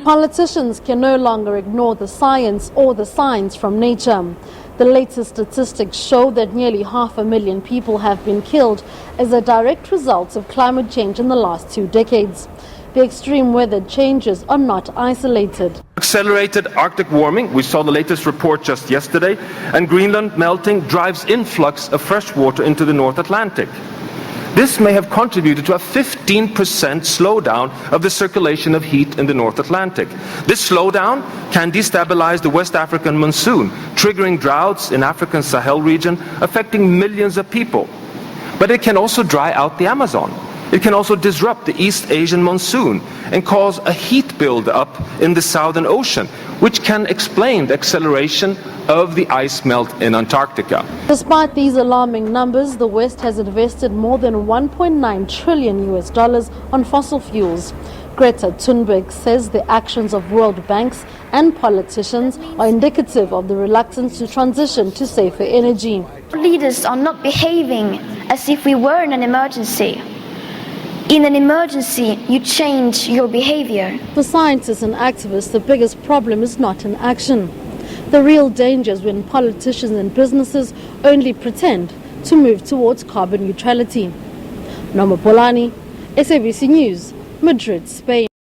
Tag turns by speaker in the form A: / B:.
A: Politicians can no longer ignore the science or the signs from nature. The latest statistics show that nearly 500,000 people have been killed as a direct result of climate change in the last 2 decades. The extreme weather changes are not isolated.
B: Accelerated Arctic warming, we saw the latest report just yesterday, and Greenland melting drives influx of fresh water into the North Atlantic. This may have contributed to a 15% slowdown of the circulation of heat in the North Atlantic. This slowdown can destabilize the West African monsoon, triggering droughts in Africa's Sahel region, affecting millions of people. But it can also dry out the Amazon. It can also disrupt the East Asian monsoon and cause a heat build-up in the Southern Ocean, which can explain the acceleration of the ice melt in Antarctica.
A: Despite these alarming numbers, the West has invested more than $1.9 trillion on fossil fuels. Greta Thunberg says the actions of world banks and politicians are indicative of the reluctance to transition to safer energy.
C: Leaders are not behaving as if we were in an emergency. In an emergency, you change your behavior.
A: For scientists and activists, the biggest problem is not in action. The real danger is when politicians and businesses only pretend to move towards carbon neutrality. Noma Polani, SABC News, Madrid, Spain.